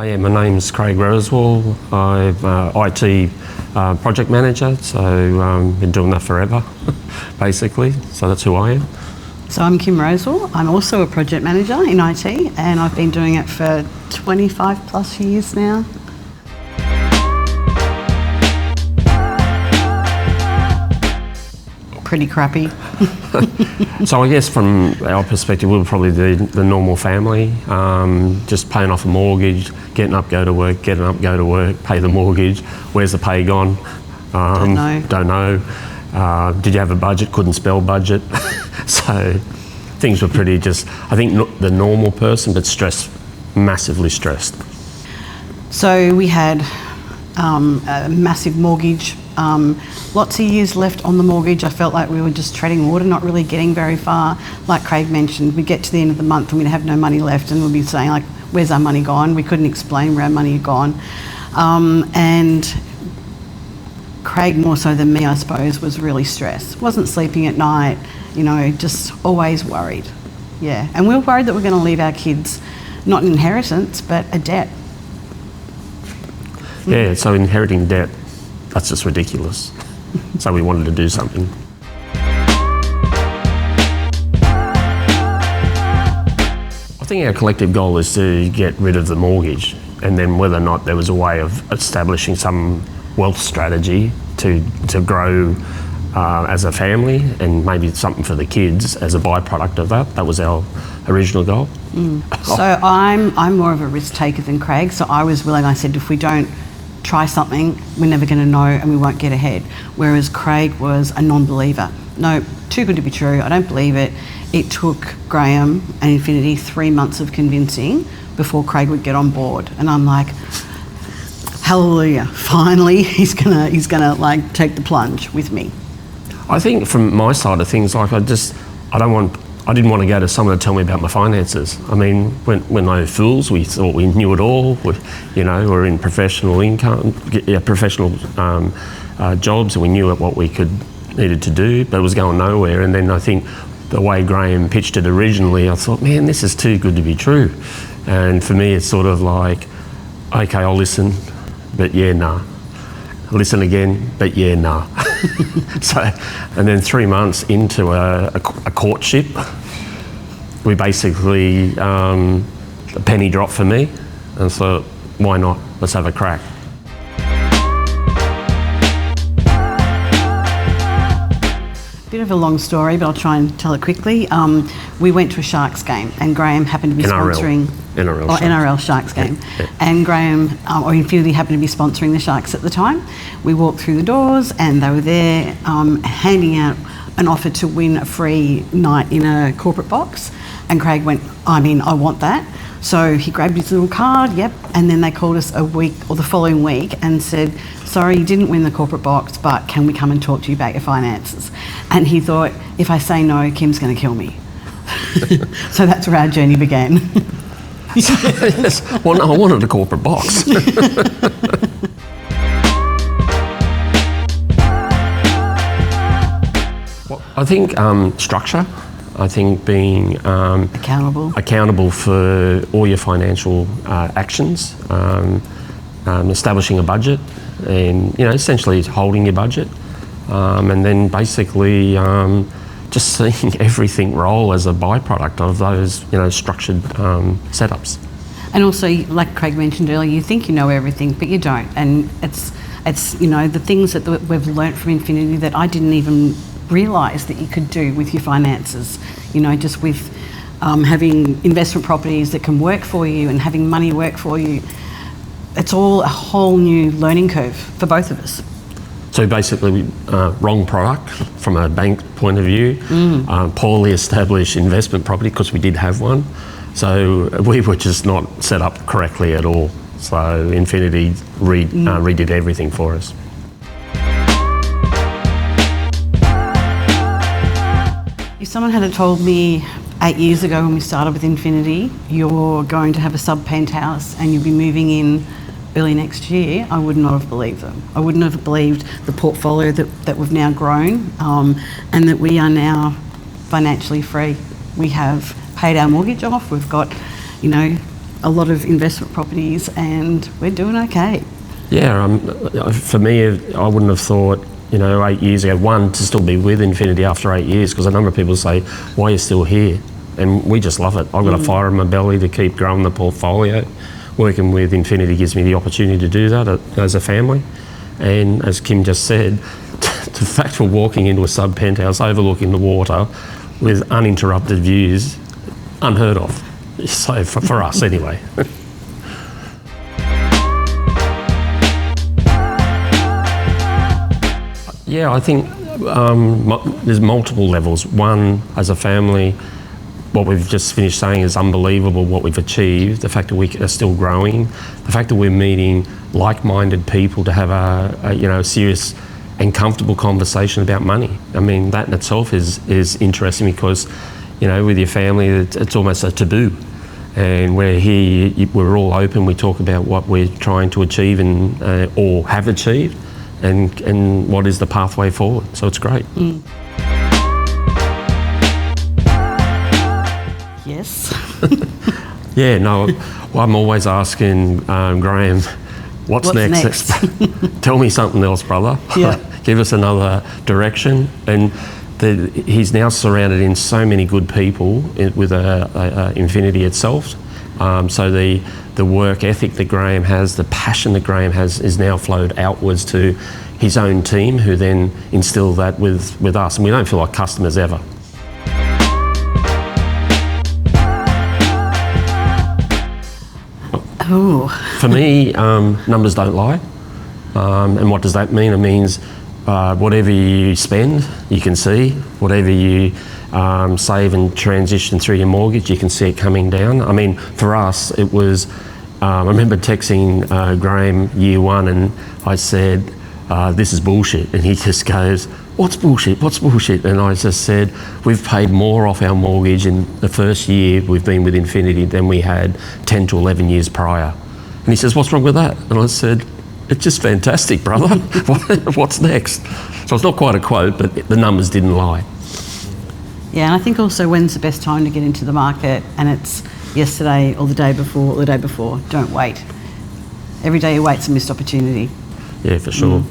Yeah, my name's Craig Roswell. I'm IT project manager, so been doing that forever, basically. So that's who I am. So I'm Kim Rosewell. I'm also a project manager in IT, and I've been doing it for 25 plus years now. Pretty crappy. So I guess from our perspective, we're probably the normal family, just paying off a mortgage, getting up, go to work, getting up, go to work, pay the mortgage. Where's the pay gone? Don't know. Did you have a budget? Couldn't spell budget. So things were pretty just, I think, the normal person, but stressed, massively stressed. So we had a massive mortgage, lots of years left on the mortgage. I felt like we were just treading water, not really getting very far. Like Craig mentioned, we'd get to the end of the month and we'd have no money left, and we'd be saying, like, where's our money gone? We couldn't explain where our money had gone. And Craig, more so than me, I suppose, was really stressed. Wasn't sleeping at night, just always worried. Yeah, and we were worried that we're going to leave our kids not an inheritance, but a debt. Yeah, so inheriting debt, that's just ridiculous. So we wanted to do something. I think our collective goal is to get rid of the mortgage, and then whether or not there was a way of establishing some wealth strategy to grow as a family, and maybe something for the kids as a byproduct of that. That was our original goal. So I'm more of a risk taker than Craig, so I was willing. I said, if we don't try something, we're never going to know and we won't get ahead. Whereas Craig was a non-believer. No, too good to be true, I don't believe it. It took Graham and Infinity 3 months of convincing before Craig would get on board. And I'm like, hallelujah, finally he's gonna like take the plunge with me. I think from my side of things, like I didn't want to go to someone to tell me about my finances. I mean, we're no fools. We thought we knew it all. We're in professional income, professional jobs, and we knew what we needed to do, but it was going nowhere. And then I think the way Graham pitched it originally, I thought, man, this is too good to be true. And for me, it's sort of like, okay, I'll listen, but yeah, nah. Listen again, but yeah, nah. So, and then 3 months into a courtship, we basically, a penny dropped for me, and so why not? Let's have a crack. Bit of a long story, but I'll try and tell it quickly. We went to a Sharks game, and Graham happened to be sponsoring NRL Sharks game. Yeah. And Graham or Infinity happened to be sponsoring the Sharks at the time. We walked through the doors, and they were there handing out an offer to win a free night in a corporate box. And Craig went, I want that. So he grabbed his little card, and then they called us a week or the following week and said, sorry, you didn't win the corporate box, but can we come and talk to you about your finances? And he thought, if I say no, Kim's going to kill me. So that's where our journey began. Yes. Well, no, I wanted a corporate box. Well, I think structure. I think being accountable for all your financial actions, establishing a budget, and essentially essentially holding your budget, and then basically just seeing everything roll as a byproduct of those structured setups. And also, like Craig mentioned earlier, you think you know everything, but you don't. And it's the things that we've learnt from Infinity that I didn't even realise that you could do with your finances. Just with having investment properties that can work for you and having money work for you. It's all a whole new learning curve for both of us. So basically, wrong product from a bank point of view, poorly established investment property, because we did have one. So we were just not set up correctly at all. So Infinity redid everything for us. If someone had told me 8 years ago when we started with Infinity, you're going to have a sub-penthouse and you'll be moving in early next year, I would not have believed them. I wouldn't have believed the portfolio that we've now grown, and that we are now financially free. We have paid our mortgage off, we've got, a lot of investment properties, and we're doing okay. Yeah, for me, I wouldn't have thought, 8 years ago, one, to still be with Infinity after 8 years, because a number of people say, why are you still here? And we just love it. I've got a fire in my belly to keep growing the portfolio. Working with Infinity gives me the opportunity to do that as a family. And as Kim just said, the fact we're walking into a sub-penthouse overlooking the water with uninterrupted views, unheard of. So for us anyway. Yeah, I think there's multiple levels. One, as a family, what we've just finished saying is unbelievable what we've achieved. The fact that we are still growing, the fact that we're meeting like-minded people to have a serious and comfortable conversation about money. I mean, that in itself is interesting because, with your family, it's almost a taboo. And we're here, we're all open. We talk about what we're trying to achieve and or have achieved, and what is the pathway forward. So it's great. Yes. Yeah, no, I'm always asking Graham, what's next? Tell me something else, brother. Yeah. Give us another direction. And he's now surrounded in so many good people with Infinity itself. So the work ethic that Graham has, the passion that Graham has, is now flowed outwards to his own team, who then instill that with us. And we don't feel like customers ever. Ooh. For me, numbers don't lie. And what does that mean? It means whatever you spend, you can see. Whatever you save and transition through your mortgage, you can see it coming down. I mean, for us, it was, I remember texting Graham year one, and I said, this is bullshit. And he just goes, what's bullshit? What's bullshit? And I just said, we've paid more off our mortgage in the first year we've been with Infinity than we had 10 to 11 years prior. And he says, what's wrong with that? And I said, it's just fantastic, brother. What's next? So it's not quite a quote, but the numbers didn't lie. Yeah, and I think also when's the best time to get into the market, and it's yesterday or the day before or the day before. Don't wait. Every day you wait's a missed opportunity. Yeah, for sure.